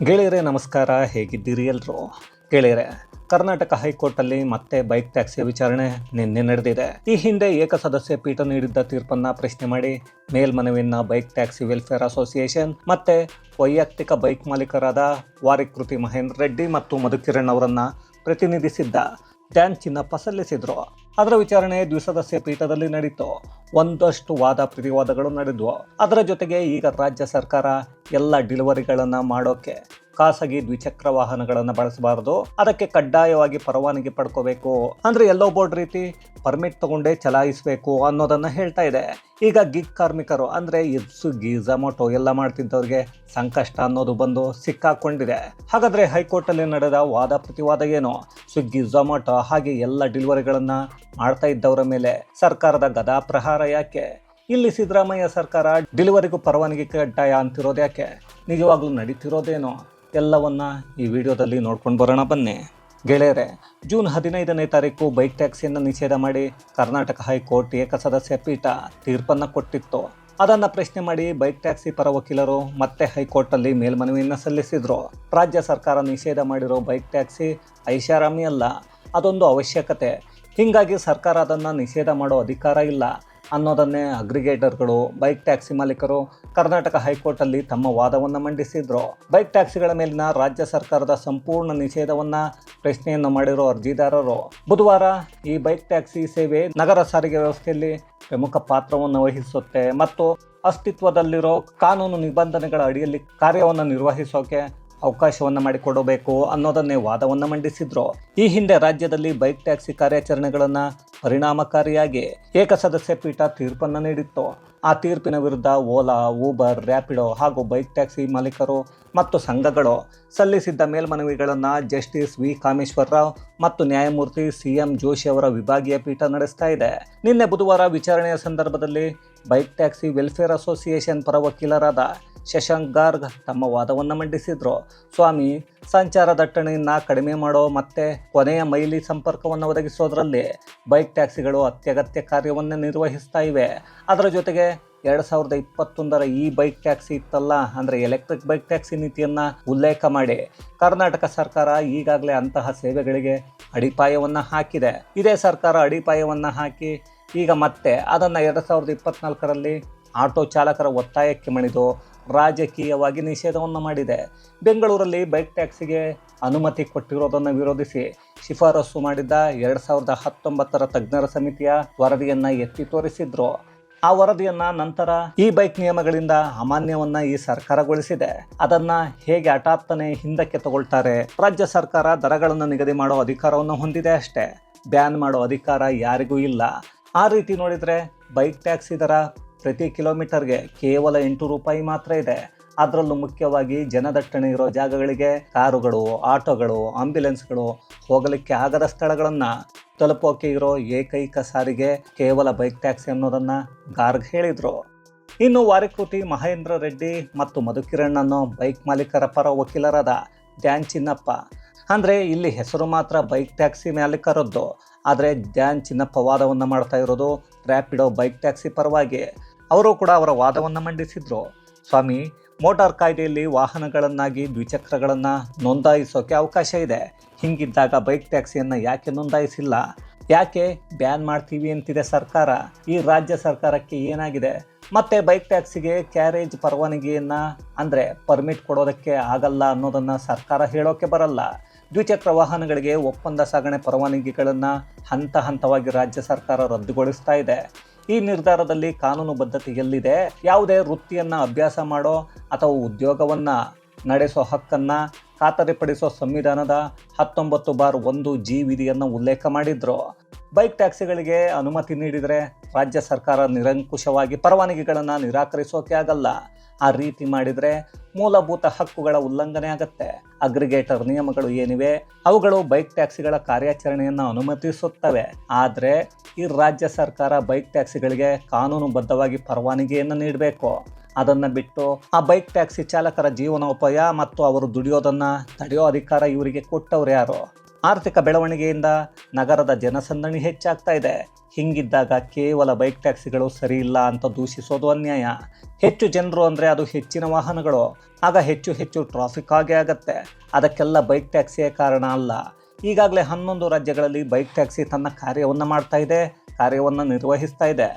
ಗೆಳೆಯರೇ ನಮಸ್ಕಾರ, ಹೇಗಿದ್ದೀರಿ ಎಲ್ಲರೂ? ಗೆಳೆಯರೇ, ಕರ್ನಾಟಕ ಹೈಕೋರ್ಟಲ್ಲಿ ಮತ್ತೆ ಬೈಕ್ ಟ್ಯಾಕ್ಸಿ ವಿಚಾರಣೆ ನಿನ್ನೆ ನಡೆದಿದೆ. ಈ ಹಿಂದೆ ಏಕಸದಸ್ಯ ಪೀಠ ನೀಡಿದ್ದ ತೀರ್ಪನ್ನ ಪ್ರಶ್ನೆ ಮಾಡಿ ಮೇಲ್ಮನವಿಯನ್ನ ಬೈಕ್ ಟ್ಯಾಕ್ಸಿ ವೆಲ್ಫೇರ್ ಅಸೋಸಿಯೇಷನ್ ಮತ್ತೆ ವೈಯಕ್ತಿಕ ಬೈಕ್ ಮಾಲೀಕರಾದ ವಾರಿಕೃತಿ ಮಹೇಂದ್ರ ರೆಡ್ಡಿ ಮತ್ತು ಮಧುಕಿರಣ್ ಅವರನ್ನ ಪ್ರತಿನಿಧಿಸಿದ್ದ ಡ್ಯಾನ್ ಚಿನ್ನಪ್ಪ ಸಲ್ಲಿಸಿದ್ರು. ಅದರ ವಿಚಾರಣೆ ದ್ವಿಸದಸ್ಯ ಪೀಠದಲ್ಲಿ ನಡೀತು. ಒಂದಷ್ಟು ವಾದ ಪ್ರತಿವಾದಗಳು ನಡೆದ್ವು. ಅದರ ಜೊತೆಗೆ ಈಗ ರಾಜ್ಯ ಸರ್ಕಾರ ಎಲ್ಲ ಡೆಲಿವರಿಗಳನ್ನು ಮಾಡೋಕೆ ಖಾಸಗಿ ದ್ವಿಚಕ್ರ ವಾಹನಗಳನ್ನು ಬಳಸಬಾರದು, ಅದಕ್ಕೆ ಕಡ್ಡಾಯವಾಗಿ ಪರವಾನಗಿ ಪಡ್ಕೋಬೇಕು, ಅಂದ್ರೆ ಎಲ್ಲೋ ಬೋರ್ಡ್ ರೀತಿ ಪರ್ಮಿಟ್ ತಗೊಂಡೇ ಚಲಾಯಿಸಬೇಕು ಅನ್ನೋದನ್ನ ಹೇಳ್ತಾ ಇದೆ. ಈಗ ಗಿಗ್ ಕಾರ್ಮಿಕರು ಅಂದ್ರೆ ಸ್ವಿಗ್ಗಿ, ಝೊಮ್ಯಾಟೊ ಎಲ್ಲ ಮಾಡ್ತಿದ್ದವ್ರಿಗೆ ಸಂಕಷ್ಟ ಅನ್ನೋದು ಬಂದು ಸಿಕ್ಕಾಕೊಂಡಿದೆ. ಹಾಗಾದ್ರೆ ಹೈಕೋರ್ಟ್ ಅಲ್ಲಿ ನಡೆದ ವಾದ ಪ್ರತಿವಾದ ಏನು? ಸ್ವಿಗ್ಗಿ, ಝೊಮ್ಯಾಟೊ ಹಾಗೆ ಎಲ್ಲ ಡೆಲಿವರಿಗಳನ್ನ ಮಾಡ್ತಾ ಇದ್ದವರ ಮೇಲೆ ಸರ್ಕಾರದ ಗದಾ ಪ್ರಹಾರ ಯಾಕೆ? ಇಲ್ಲಿ ಸಿದ್ದರಾಮಯ್ಯ ಸರ್ಕಾರ ಡೆಲಿವರಿಗೂ ಪರವಾನಗಿ ಕಡ್ಡಾಯ ಅಂತಿರೋದು ಯಾಕೆ? ನಿಜವಾಗ್ಲೂ ನಡೀತಿರೋದೇನೋ? ಎಲ್ಲವನ್ನ ಈ ವಿಡಿಯೋದಲ್ಲಿ ನೋಡ್ಕೊಂಡು ಬರೋಣ ಬನ್ನಿ. ಗೆಳೆಯರೆ, ಜೂನ್ 15ನೇ ತಾರೀಕು ಬೈಕ್ ಟ್ಯಾಕ್ಸಿಯನ್ನು ನಿಷೇಧ ಮಾಡಿ ಕರ್ನಾಟಕ ಹೈಕೋರ್ಟ್ ಏಕಸದಸ್ಯ ಪೀಠ ತೀರ್ಪನ್ನು ಕೊಟ್ಟಿತ್ತು. ಅದನ್ನು ಪ್ರಶ್ನೆ ಮಾಡಿ ಬೈಕ್ ಟ್ಯಾಕ್ಸಿ ಪರ ವಕೀಲರು ಮತ್ತೆ ಹೈಕೋರ್ಟಲ್ಲಿ ಮೇಲ್ಮನವಿಯನ್ನು ಸಲ್ಲಿಸಿದ್ರು. ರಾಜ್ಯ ಸರ್ಕಾರ ನಿಷೇಧ ಮಾಡಿರೋ ಬೈಕ್ ಟ್ಯಾಕ್ಸಿ ಐಷಾರಾಮಿ ಅಲ್ಲ, ಅದೊಂದು ಅವಶ್ಯಕತೆ. ಹೀಗಾಗಿ ಸರ್ಕಾರ ಅದನ್ನು ನಿಷೇಧ ಮಾಡೋ ಅಧಿಕಾರ ಇಲ್ಲ ಅನ್ನೋದನ್ನೇ ಅಗ್ರಿಗೇಟರ್ಗಳು, ಬೈಕ್ ಟ್ಯಾಕ್ಸಿ ಮಾಲೀಕರು ಕರ್ನಾಟಕ ಹೈಕೋರ್ಟಲ್ಲಿ ತಮ್ಮ ವಾದವನ್ನು ಮಂಡಿಸಿದ್ರು. ಬೈಕ್ ಟ್ಯಾಕ್ಸಿಗಳ ಮೇಲಿನ ರಾಜ್ಯ ಸರ್ಕಾರದ ಸಂಪೂರ್ಣ ನಿಷೇಧವನ್ನು ಪ್ರಶ್ನೆಯನ್ನು ಮಾಡಿರೋ ಅರ್ಜಿದಾರರು ಬುಧವಾರ ಈ ಬೈಕ್ ಟ್ಯಾಕ್ಸಿ ಸೇವೆ ನಗರ ಸಾರಿಗೆ ವ್ಯವಸ್ಥೆಯಲ್ಲಿ ಪ್ರಮುಖ ಪಾತ್ರವನ್ನು ವಹಿಸುತ್ತೆ ಮತ್ತು ಅಸ್ತಿತ್ವದಲ್ಲಿರೋ ಕಾನೂನು ನಿಬಂಧನೆಗಳ ಅಡಿಯಲ್ಲಿ ಕಾರ್ಯವನ್ನು ನಿರ್ವಹಿಸೋಕೆ ಅವಕಾಶವನ್ನು ಮಾಡಿಕೊಡಬೇಕು ಅನ್ನೋದನ್ನೇ ವಾದವನ್ನು ಮಂಡಿಸಿದ್ರು. ಈ ಹಿಂದೆ ರಾಜ್ಯದಲ್ಲಿ ಬೈಕ್ ಟ್ಯಾಕ್ಸಿ ಕಾರ್ಯಾಚರಣೆಗಳನ್ನು ಪರಿಣಾಮಕಾರಿಯಾಗಿ ಏಕಸದಸ್ಯ ಪೀಠ ತೀರ್ಪನ್ನು ನೀಡಿತ್ತು. ಆ ತೀರ್ಪಿನ ವಿರುದ್ಧ ಓಲಾ, ಊಬರ್, ರ್ಯಾಪಿಡೋ ಹಾಗೂ ಬೈಕ್ ಟ್ಯಾಕ್ಸಿ ಮಾಲೀಕರು ಮತ್ತು ಸಂಘಗಳು ಸಲ್ಲಿಸಿದ್ದ ಮೇಲ್ಮನವಿಗಳನ್ನು ಜಸ್ಟಿಸ್ ವಿ ಕಾಮೇಶ್ವರರಾವ್ ಮತ್ತು ನ್ಯಾಯಮೂರ್ತಿ CM ಜೋಶಿ ಅವರ ವಿಭಾಗೀಯ ಪೀಠ ನಡೆಸ್ತಾ ಇದೆ. ನಿನ್ನೆ ಬುಧವಾರ ವಿಚಾರಣೆಯ ಸಂದರ್ಭದಲ್ಲಿ ಬೈಕ್ ಟ್ಯಾಕ್ಸಿ ವೆಲ್ಫೇರ್ ಅಸೋಸಿಯೇಷನ್ ಪರ ವಕೀಲರಾದ ಶಶಾಂಕ್ ಗಾರ್ಗ್ ತಮ್ಮ ವಾದವನ್ನು ಮಂಡಿಸಿದ್ರು. ಸ್ವಾಮಿ, ಸಂಚಾರ ದಟ್ಟಣೆಯನ್ನು ಕಡಿಮೆ ಮಾಡೋ ಮತ್ತೆ ಕೊನೆಯ ಮೈಲಿ ಸಂಪರ್ಕವನ್ನು ಒದಗಿಸೋದ್ರಲ್ಲಿ ಬೈಕ್ ಟ್ಯಾಕ್ಸಿಗಳು ಅತ್ಯಗತ್ಯ ಕಾರ್ಯವನ್ನು ನಿರ್ವಹಿಸ್ತಾ ಇವೆ. ಅದರ ಜೊತೆಗೆ 2021ರ ಈ ಬೈಕ್ ಟ್ಯಾಕ್ಸಿ ಇತ್ತಲ್ಲ, ಅಂದರೆ ಎಲೆಕ್ಟ್ರಿಕ್ ಬೈಕ್ ಟ್ಯಾಕ್ಸಿ ನೀತಿಯನ್ನು ಉಲ್ಲೇಖ ಮಾಡಿ ಕರ್ನಾಟಕ ಸರ್ಕಾರ ಈಗಾಗಲೇ ಅಂತಹ ಸೇವೆಗಳಿಗೆ ಅಡಿಪಾಯವನ್ನು ಹಾಕಿದೆ. ಇದೇ ಸರ್ಕಾರ ಅಡಿಪಾಯವನ್ನು ಹಾಕಿ ಈಗ ಮತ್ತೆ ಅದನ್ನು 2024ರಲ್ಲಿ ಆಟೋ ಚಾಲಕರ ಒತ್ತಾಯಕ್ಕೆ ಮಣಿದು ರಾಜಕೀಯವಾಗಿ ನಿಷೇಧವನ್ನು ಮಾಡಿದೆ. ಬೆಂಗಳೂರಲ್ಲಿ ಬೈಕ್ ಟ್ಯಾಕ್ಸಿಗೆ ಅನುಮತಿ ಕೊಟ್ಟಿರೋದನ್ನು ವಿರೋಧಿಸಿ ಶಿಫಾರಸು ಮಾಡಿದ್ದ 2019ರ ತಜ್ಞರ ಸಮಿತಿಯ ವರದಿಯನ್ನು ಎತ್ತಿ ತೋರಿಸಿದ್ರು. ಆ ವರದಿಯನ್ನ ನಂತರ ಈ ಬೈಕ್ ನಿಯಮಗಳಿಂದ ಅಮಾನ್ಯವನ್ನ ಈ ಸರ್ಕಾರಗೊಳಿಸಿದೆ. ಅದನ್ನ ಹೇಗೆ ಹಠಾತ್ತನೆ ಹಿಂದಕ್ಕೆ ತಗೊಳ್ತಾರೆ? ರಾಜ್ಯ ಸರ್ಕಾರ ದರಗಳನ್ನು ನಿಗದಿ ಮಾಡೋ ಅಧಿಕಾರವನ್ನು ಹೊಂದಿದೆ ಅಷ್ಟೇ, ಬ್ಯಾನ್ ಮಾಡೋ ಅಧಿಕಾರ ಯಾರಿಗೂ ಇಲ್ಲ. ಆ ರೀತಿ ನೋಡಿದರೆ ಬೈಕ್ ಟ್ಯಾಕ್ಸಿ ದರ ಪ್ರತಿ ಕಿಲೋಮೀಟರ್ಗೆ ಕೇವಲ 8 ರೂಪಾಯಿ ಮಾತ್ರ ಇದೆ. ಅದರಲ್ಲೂ ಮುಖ್ಯವಾಗಿ ಜನದಟ್ಟಣೆ ಇರೋ ಜಾಗಗಳಿಗೆ ಕಾರುಗಳು, ಆಟೋಗಳು, ಆಂಬ್ಯುಲೆನ್ಸ್ಗಳು ಹೋಗಲಿಕ್ಕೆ ಆಗದ ಸ್ಥಳಗಳನ್ನು ತಲುಪೋಕೆ ಇರೋ ಏಕೈಕ ಸಾರಿಗೆ ಕೇವಲ ಬೈಕ್ ಟ್ಯಾಕ್ಸಿ ಅನ್ನೋದನ್ನು ಗಾರ್ಗ್ ಹೇಳಿದರು. ಇನ್ನು ವಾರಿಕೃತಿ ಮಹೇಂದ್ರ ರೆಡ್ಡಿ ಮತ್ತು ಮಧುಕಿರಣ್ ಅನ್ನೋ ಬೈಕ್ ಮಾಲೀಕರ ಪರ ವಕೀಲರಾದ ಡ್ಯಾನ್ ಚಿನ್ನಪ್ಪ, ಅಂದರೆ ಇಲ್ಲಿ ಹೆಸರು ಮಾತ್ರ ಬೈಕ್ ಟ್ಯಾಕ್ಸಿ ಮಾಲೀಕರದ್ದು, ಆದರೆ ಡ್ಯಾನ್ ಚಿನ್ನಪ್ಪ ವಾದವನ್ನು ಮಾಡ್ತಾ ಇರೋದು ರ್ಯಾಪಿಡೋ ಬೈಕ್ ಟ್ಯಾಕ್ಸಿ ಪರವಾಗಿ. ಅವರು ಕೂಡ ಅವರ ವಾದವನ್ನು ಮಂಡಿಸಿದ್ರು. ಸ್ವಾಮಿ, ಮೋಟಾರ್ ಕಾಯ್ದೆಯಲ್ಲಿ ವಾಹನಗಳನ್ನಾಗಿ ದ್ವಿಚಕ್ರಗಳನ್ನು ನೋಂದಾಯಿಸೋಕೆ ಅವಕಾಶ ಇದೆ. ಹೀಗಿದ್ದಾಗ ಬೈಕ್ ಟ್ಯಾಕ್ಸಿಯನ್ನು ಯಾಕೆ ನೋಂದಾಯಿಸಿಲ್ಲ? ಯಾಕೆ ಬ್ಯಾನ್ ಮಾಡ್ತೀವಿ ಅಂತಿದೆ ಸರ್ಕಾರ? ಈ ರಾಜ್ಯ ಸರ್ಕಾರಕ್ಕೆ ಏನಾಗಿದೆ? ಮತ್ತೆ ಬೈಕ್ ಟ್ಯಾಕ್ಸಿಗೆ ಕ್ಯಾರೇಜ್ ಪರವಾನಗಿಯನ್ನು ಅಂದರೆ ಪರ್ಮಿಟ್ ಕೊಡೋದಕ್ಕೆ ಆಗಲ್ಲ ಅನ್ನೋದನ್ನು ಸರ್ಕಾರ ಹೇಳೋಕೆ ಬರಲ್ಲ. ದ್ವಿಚಕ್ರ ವಾಹನಗಳಿಗೆ ಒಪ್ಪಂದ ಸಾಗಣೆ ಪರವಾನಗಿಗಳನ್ನು ಹಂತ ಹಂತವಾಗಿ ರಾಜ್ಯ ಸರ್ಕಾರ ರದ್ದುಗೊಳಿಸ್ತಾ ಇದೆ. ಈ ನಿರ್ಧಾರದಲ್ಲಿ ಕಾನೂನು ಬದ್ಧತೆ ಎಲ್ಲಿದೆ? ಯಾವುದೇ ವೃತ್ತಿಯನ್ನು ಅಭ್ಯಾಸ ಮಾಡೋ ಅಥವಾ ಉದ್ಯೋಗವನ್ನು ನಡೆಸೋ ಹಕ್ಕನ್ನು ಖಾತರಿಪಡಿಸೋ ಸಂವಿಧಾನದ 19(1) ವಿಧಿಯನ್ನು ಉಲ್ಲೇಖ ಮಾಡಿದ್ರು. ಬೈಕ್ ಟ್ಯಾಕ್ಸಿಗಳಿಗೆ ಅನುಮತಿ ನೀಡಿದರೆ ರಾಜ್ಯ ಸರ್ಕಾರ ನಿರಂಕುಶವಾಗಿ ಪರವಾನಗಿಗಳನ್ನು ನಿರಾಕರಿಸೋಕೆ ಆಗಲ್ಲ. ಆ ರೀತಿ ಮಾಡಿದರೆ ಮೂಲಭೂತ ಹಕ್ಕುಗಳ ಉಲ್ಲಂಘನೆ ಆಗುತ್ತೆ. ಅಗ್ರಿಗೇಟರ್ ನಿಯಮಗಳು ಏನಿವೆ ಅವುಗಳು ಬೈಕ್ ಟ್ಯಾಕ್ಸಿಗಳ ಕಾರ್ಯಾಚರಣೆಯನ್ನು ಅನುಮತಿಸುತ್ತವೆ. ಆದರೆ ಈ ರಾಜ್ಯ ಸರ್ಕಾರ ಬೈಕ್ ಟ್ಯಾಕ್ಸಿಗಳಿಗೆ ಕಾನೂನುಬದ್ಧವಾಗಿ ಪರವಾನಗಿಯನ್ನು ನೀಡಬೇಕು. ಅದನ್ನು ಬಿಟ್ಟು ಆ ಬೈಕ್ ಟ್ಯಾಕ್ಸಿ ಚಾಲಕರ ಜೀವನೋಪಾಯ ಮತ್ತು ಅವರು ದುಡಿಯೋದನ್ನು ತಡೆಯೋ ಅಧಿಕಾರ ಇವರಿಗೆ ಕೊಟ್ಟವ್ರು ಯಾರು? ಆರ್ಥಿಕ ಬೆಳವಣಿಗೆಯಿಂದ ನಗರದ ಜನಸಂದಣಿ ಹೆಚ್ಚಾಗ್ತಾ ಇದೆ. ಹಿಂಗಿದ್ದಾಗ ಕೇವಲ ಬೈಕ್ ಟ್ಯಾಕ್ಸಿಗಳು ಸರಿ ಇಲ್ಲ ಅಂತ ದೂಷಿಸೋದು ಅನ್ಯಾಯ. ಹೆಚ್ಚು ಜನರು ಅಂದರೆ ಅದು ಹೆಚ್ಚಿನ ವಾಹನಗಳು, ಆಗ ಹೆಚ್ಚು ಹೆಚ್ಚು ಟ್ರಾಫಿಕ್ ಆಗೇ ಆಗತ್ತೆ. ಅದಕ್ಕೆಲ್ಲ ಬೈಕ್ ಟ್ಯಾಕ್ಸಿಯೇ ಕಾರಣ ಅಲ್ಲ. ಈಗಾಗಲೇ 11 ರಾಜ್ಯಗಳಲ್ಲಿ ಬೈಕ್ ಟ್ಯಾಕ್ಸಿ ತನ್ನ ಕಾರ್ಯವನ್ನು ನಿರ್ವಹಿಸ್ತಾ ಇದೆ.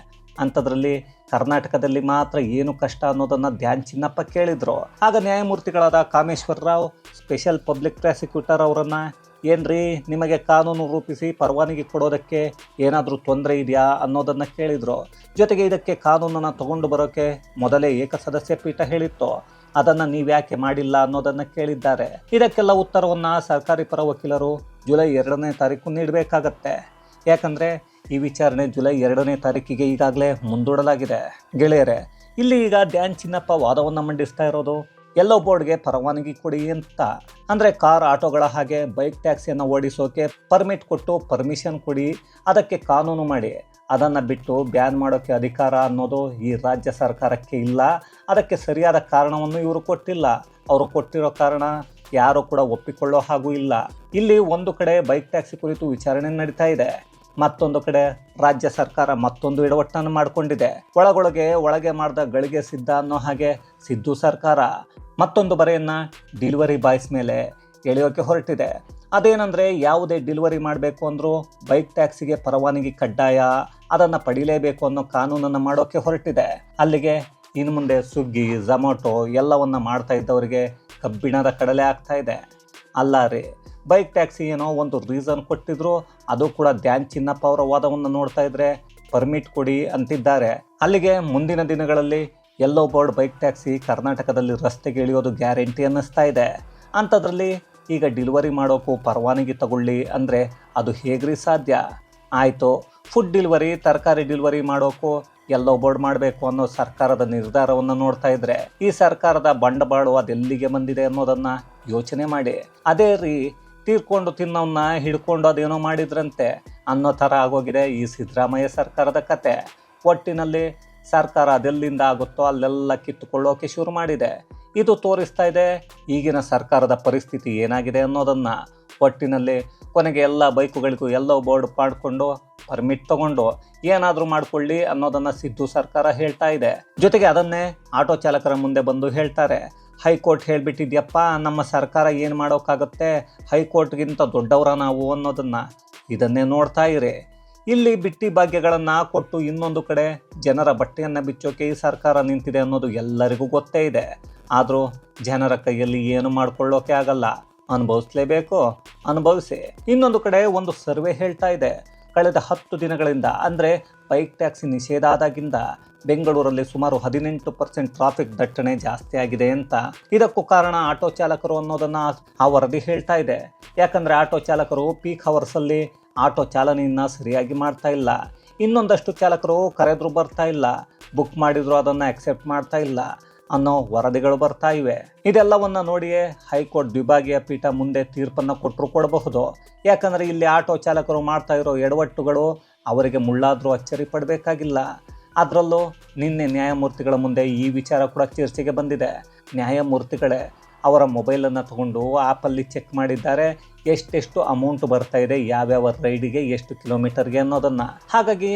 ಅಂಥದ್ರಲ್ಲಿ ಕರ್ನಾಟಕದಲ್ಲಿ ಮಾತ್ರ ಏನು ಕಷ್ಟ ಅನ್ನೋದನ್ನು ಧ್ಯಾನ್ ಚಿನ್ನಪ್ಪ ಕೇಳಿದರು. ಆಗ ನ್ಯಾಯಮೂರ್ತಿಗಳಾದ Kameshwar Rao special public prosecutor ಅವರನ್ನು, ಏನ್ರಿ ನಿಮಗೆ ಕಾನೂನು ರೂಪಿಸಿ ಪರವಾನಗಿ ಕೊಡೋದಕ್ಕೆ ಏನಾದರೂ ತೊಂದರೆ ಇದೆಯಾ ಅನ್ನೋದನ್ನು ಕೇಳಿದರು. ಜೊತೆಗೆ ಇದಕ್ಕೆ ಕಾನೂನನ್ನು ತಗೊಂಡು ಬರೋಕ್ಕೆ ಮೊದಲೇ ಏಕಸದಸ್ಯ ಪೀಠ ಹೇಳಿತ್ತು, ಅದನ್ನು ನೀವ್ಯಾಕೆ ಮಾಡಿಲ್ಲ ಅನ್ನೋದನ್ನು ಕೇಳಿದ್ದಾರೆ. ಇದಕ್ಕೆಲ್ಲ ಉತ್ತರವನ್ನು ಸರ್ಕಾರಿ ಪರ ವಕೀಲರು ಜುಲೈ 2ನೇ ತಾರೀಕು ನೀಡಬೇಕಾಗತ್ತೆ. ಯಾಕಂದರೆ ಈ ವಿಚಾರಣೆ ಜುಲೈ 2ನೇ ತಾರೀಕಿಗೆ ಈಗಾಗಲೇ ಮುಂದೂಡಲಾಗಿದೆ. ಗೆಳೆಯರೆ, ಇಲ್ಲಿ ಈಗ ಧ್ಯಾನ್ ಚಿನ್ನಪ್ಪ ವಾದವನ್ನು ಮಂಡಿಸ್ತಾ ಇರೋದು ಎಲ್ಲೋ ಬೋರ್ಡ್ಗೆ ಪರವಾನಗಿ ಕೊಡಿ ಅಂತ. ಅಂದರೆ ಕಾರ್ ಆಟೋಗಳ ಹಾಗೆ ಬೈಕ್ ಟ್ಯಾಕ್ಸಿಯನ್ನು ಓಡಿಸೋಕೆ ಪರ್ಮಿಟ್ ಕೊಟ್ಟು ಪರ್ಮಿಷನ್ ಕೊಡಿ, ಅದಕ್ಕೆ ಕಾನೂನು ಮಾಡಿ. ಅದನ್ನು ಬಿಟ್ಟು ಬ್ಯಾನ್ ಮಾಡೋಕ್ಕೆ ಅಧಿಕಾರ ಅನ್ನೋದು ಈ ರಾಜ್ಯ ಸರ್ಕಾರಕ್ಕೆ ಇಲ್ಲ. ಅದಕ್ಕೆ ಸರಿಯಾದ ಕಾರಣವನ್ನು ಇವರು ಕೊಟ್ಟಿಲ್ಲ. ಅವರು ಕೊಟ್ಟಿರೋ ಕಾರಣ ಯಾರೂ ಕೂಡ ಒಪ್ಪಿಕೊಳ್ಳೋ ಹಾಗೂ ಇಲ್ಲ. ಇಲ್ಲಿ ಒಂದು ಕಡೆ ಬೈಕ್ ಟ್ಯಾಕ್ಸಿ ಕುರಿತು ವಿಚಾರಣೆ ನಡೀತಾ ಇದೆ, ಮತ್ತೊಂದು ಕಡೆ ರಾಜ್ಯ ಸರ್ಕಾರ ಮತ್ತೊಂದು ಎಡವಟ್ಟನ್ನು ಮಾಡಿಕೊಂಡಿದೆ. ಒಳಗೆ ಮಾಡಿದ ಗಳಿಗೆ ಸಿದ್ಧ ಅನ್ನೋ ಹಾಗೆ ಸಿದ್ದು ಸರ್ಕಾರ ಮತ್ತೊಂದು ಬರೆಯನ್ನು ಡೆಲಿವರಿ ಬಾಯ್ಸ್ ಮೇಲೆ ಎಳೆಯೋಕೆ ಹೊರಟಿದೆ. ಅದೇನೆಂದರೆ, ಯಾವುದೇ ಡೆಲಿವರಿ ಮಾಡಬೇಕು ಅಂದರೂ ಬೈಕ್ ಟ್ಯಾಕ್ಸಿಗೆ ಪರವಾನಗಿ ಕಡ್ಡಾಯ, ಅದನ್ನು ಪಡೀಲೇಬೇಕು ಅನ್ನೋ ಕಾನೂನನ್ನು ಮಾಡೋಕ್ಕೆ ಹೊರಟಿದೆ. ಅಲ್ಲಿಗೆ ಇನ್ನು ಮುಂದೆ ಸ್ವಿಗ್ಗಿ, ಝೊಮ್ಯಾಟೊ ಎಲ್ಲವನ್ನು ಮಾಡ್ತಾ ಇದ್ದವರಿಗೆ ಕಬ್ಬಿಣದ ಕಡಲೆ ಆಗ್ತಾ ಇದೆ. ಅಲ್ಲ ರೀ, ಬೈಕ್ ಟ್ಯಾಕ್ಸಿ ಏನೋ ಒಂದು ರೀಸನ್ ಕೊಟ್ಟಿದ್ರು, ಅದು ಕೂಡ ಧ್ಯಾನ್ ಚಿನ್ನಪ್ಪ ಅವರ ವಾದವನ್ನು ನೋಡ್ತಾ ಇದ್ರೆ ಪರ್ಮಿಟ್ ಕೊಡಿ ಅಂತಿದ್ದಾರೆ. ಅಲ್ಲಿಗೆ ಮುಂದಿನ ದಿನಗಳಲ್ಲಿ ಎಲ್ಲೋ ಬೋರ್ಡ್ ಬೈಕ್ ಟ್ಯಾಕ್ಸಿ ಕರ್ನಾಟಕದಲ್ಲಿ ರಸ್ತೆಗೆ ಇಳಿಯೋದು ಗ್ಯಾರಂಟಿ ಅನ್ನಿಸ್ತಾ ಇದೆ. ಅಂಥದ್ರಲ್ಲಿ ಈಗ ಡೆಲಿವರಿ ಮಾಡೋಕ್ಕೂ ಪರವಾನಗಿ ತಗೊಳ್ಳಿ ಅಂದರೆ ಅದು ಹೇಗ್ರಿ ಸಾಧ್ಯ? ಆಯಿತು, ಫುಡ್ ಡೆಲಿವರಿ, ತರಕಾರಿ ಡೆಲಿವರಿ ಮಾಡೋಕ್ಕೂ ಎಲ್ಲೋ ಬೋರ್ಡ್ ಮಾಡಬೇಕು ಅನ್ನೋ ಸರ್ಕಾರದ ನಿರ್ಧಾರವನ್ನು ನೋಡ್ತಾ ಇದ್ರೆ ಈ ಸರ್ಕಾರದ ಬಂಡವಾಳ ಅದೆಲ್ಲಿಗೆ ಬಂದಿದೆ ಅನ್ನೋದನ್ನು ಯೋಚನೆ ಮಾಡಿ. ಅದೇ ರೀ, ತೀರ್ಕೊಂಡು ತಿನ್ನೋನ್ನ ಹಿಡ್ಕೊಂಡು ಅದೇನೋ ಮಾಡಿದ್ರಂತೆ ಅನ್ನೋ ಥರ ಆಗೋಗಿದೆ ಈ ಸಿದ್ದರಾಮಯ್ಯ ಸರ್ಕಾರದ ಕತೆ. ಒಟ್ಟಿನಲ್ಲಿ ಸರ್ಕಾರ ಅದೆಲ್ಲಿಂದ ಆಗುತ್ತೋ ಅಲ್ಲೆಲ್ಲ ಕಿತ್ತುಕೊಳ್ಳೋಕೆ ಶುರು ಮಾಡಿದೆ. ಇದು ತೋರಿಸ್ತಾ ಇದೆ ಈಗಿನ ಸರ್ಕಾರದ ಪರಿಸ್ಥಿತಿ ಏನಾಗಿದೆ ಅನ್ನೋದನ್ನು. ಒಟ್ಟಿನಲ್ಲಿ ಕೊನೆಗೆ ಎಲ್ಲ ಬೈಕುಗಳಿಗೂ ಎಲ್ಲೋ ಬೋರ್ಡ್ ಮಾಡಿಕೊಂಡು ಪರ್ಮಿಟ್ ತಗೊಂಡು ಏನಾದರೂ ಮಾಡಿಕೊಳ್ಳಿ ಅನ್ನೋದನ್ನು ಸಿದ್ದು ಸರ್ಕಾರ ಹೇಳ್ತಾ ಇದೆ. ಜೊತೆಗೆ ಅದನ್ನೇ ಆಟೋ ಚಾಲಕರ ಮುಂದೆ ಬಂದು ಹೇಳ್ತಾರೆ, ಹೈಕೋರ್ಟ್ ಹೇಳಿಬಿಟ್ಟಿದ್ಯಪ್ಪ, ನಮ್ಮ ಸರ್ಕಾರ ಏನು ಮಾಡೋಕ್ಕಾಗುತ್ತೆ, ಹೈಕೋರ್ಟ್ಗಿಂತ ದೊಡ್ಡವರ ನಾವು ಅನ್ನೋದನ್ನು. ಇದನ್ನೇ ನೋಡ್ತಾ ಇರಿ. ಇಲ್ಲಿ ಬಿಟ್ಟಿ ಭಾಗ್ಯಗಳನ್ನು ಕೊಟ್ಟು ಇನ್ನೊಂದು ಕಡೆ ಜನರ ಬಟ್ಟೆಯನ್ನು ಬಿಚ್ಚೋಕೆ ಈ ಸರ್ಕಾರ ನಿಂತಿದೆ ಅನ್ನೋದು ಎಲ್ಲರಿಗೂ ಗೊತ್ತೇ ಇದೆ. ಆದರೂ ಜನರ ಕೈಯಲ್ಲಿ ಏನು ಮಾಡ್ಕೊಳ್ಳೋಕೆ ಆಗಲ್ಲ, ಅನುಭವಿಸ್ಲೇಬೇಕು, ಅನುಭವಿಸಿ. ಇನ್ನೊಂದು ಕಡೆ ಒಂದು ಸರ್ವೆ ಹೇಳ್ತಾ ಇದೆ, ಕಳೆದ 10 ದಿನಗಳಿಂದ ಅಂದರೆ ಬೈಕ್ ಟ್ಯಾಕ್ಸಿ ನಿಷೇಧ ಆದಾಗಿಂದ ಬೆಂಗಳೂರಲ್ಲಿ ಸುಮಾರು 18% ಟ್ರಾಫಿಕ್ ದಟ್ಟಣೆ ಜಾಸ್ತಿ ಆಗಿದೆ ಅಂತ. ಇದಕ್ಕೂ ಕಾರಣ ಆಟೋ ಚಾಲಕರು ಅನ್ನೋದನ್ನು ಆ ವರದಿ ಹೇಳ್ತಾ ಇದೆ. ಯಾಕಂದರೆ ಆಟೋ ಚಾಲಕರು ಪೀಕ್ ಅವರ್ಸಲ್ಲಿ ಆಟೋ ಚಾಲನೆಯನ್ನು ಸರಿಯಾಗಿ ಮಾಡ್ತಾ ಇಲ್ಲ. ಇನ್ನೊಂದಷ್ಟು ಚಾಲಕರು ಕರೆದರೂ ಬರ್ತಾ ಇಲ್ಲ, ಬುಕ್ ಮಾಡಿದ್ರು ಅದನ್ನು ಅಕ್ಸೆಪ್ಟ್ ಮಾಡ್ತಾ ಇಲ್ಲ ಅನ್ನೋ ವರದಿಗಳು ಬರ್ತಾ ಇವೆ. ಇದೆಲ್ಲವನ್ನು ನೋಡಿಯೇ ಹೈಕೋರ್ಟ್ ವಿಭಾಗೀಯ ಪೀಠ ಮುಂದೆ ತೀರ್ಪನ್ನು ಕೊಡಬಹುದು. ಯಾಕಂದರೆ ಇಲ್ಲಿ ಆಟೋ ಚಾಲಕರು ಮಾಡ್ತಾ ಇರೋ ಎಡವಟ್ಟುಗಳು ಅವರಿಗೆ ಮುಳ್ಳಾದರೂ ಅಚ್ಚರಿ ಪಡಬೇಕಾಗಿಲ್ಲ. ಅದರಲ್ಲೂ ನಿನ್ನೆ ನ್ಯಾಯಮೂರ್ತಿಗಳ ಮುಂದೆ ಈ ವಿಚಾರ ಕೂಡ ಚರ್ಚೆಗೆ ಬಂದಿದೆ. ನ್ಯಾಯಮೂರ್ತಿಗಳೇ ಅವರ ಮೊಬೈಲನ್ನು ತಗೊಂಡು ಆ್ಯಪಲ್ಲಿ ಚೆಕ್ ಮಾಡಿದ್ದಾರೆ, ಎಷ್ಟೆಷ್ಟು ಅಮೌಂಟ್ ಬರ್ತಾ ಇದೆ, ಯಾವ್ಯಾವ ರೈಡಿಗೆ, ಎಷ್ಟು ಕಿಲೋಮೀಟರ್ಗೆ ಅನ್ನೋದನ್ನು. ಹಾಗಾಗಿ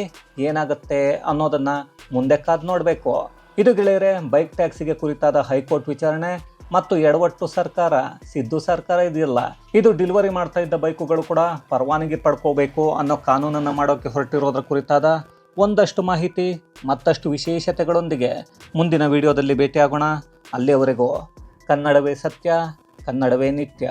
ಏನಾಗುತ್ತೆ ಅನ್ನೋದನ್ನು ಮುಂದೆ ಕಾದು ನೋಡಬೇಕು. ಇದು ಗೆಳೆಯರೆ, ಬೈಕ್ ಟ್ಯಾಕ್ಸಿಗೆ ಕುರಿತಾದ ಹೈಕೋರ್ಟ್ ವಿಚಾರಣೆ ಮತ್ತು ಎಡವಟ್ಟು ಸರ್ಕಾರ, ಸಿದ್ದು ಸರ್ಕಾರ ಇದೆಯಲ್ಲ, ಇದು ಡೆಲಿವರಿ ಮಾಡ್ತಾ ಇದ್ದ ಬೈಕುಗಳು ಕೂಡ ಪರವಾನಗಿ ಪಡ್ಕೋಬೇಕು ಅನ್ನೋ ಕಾನೂನನ್ನು ಮಾಡೋಕ್ಕೆ ಹೊರಟಿರೋದ್ರ ಕುರಿತಾದ ಒಂದಷ್ಟು ಮಾಹಿತಿ ಮತ್ತಷ್ಟು ವಿಶೇಷತೆಗಳೊಂದಿಗೆ ಮುಂದಿನ ವಿಡಿಯೋದಲ್ಲಿ ಭೇಟಿಯಾಗೋಣ. ಅಲ್ಲಿಯವರೆಗೂ ಕನ್ನಡವೇ ಸತ್ಯ, ಕನ್ನಡವೇ ನಿತ್ಯ.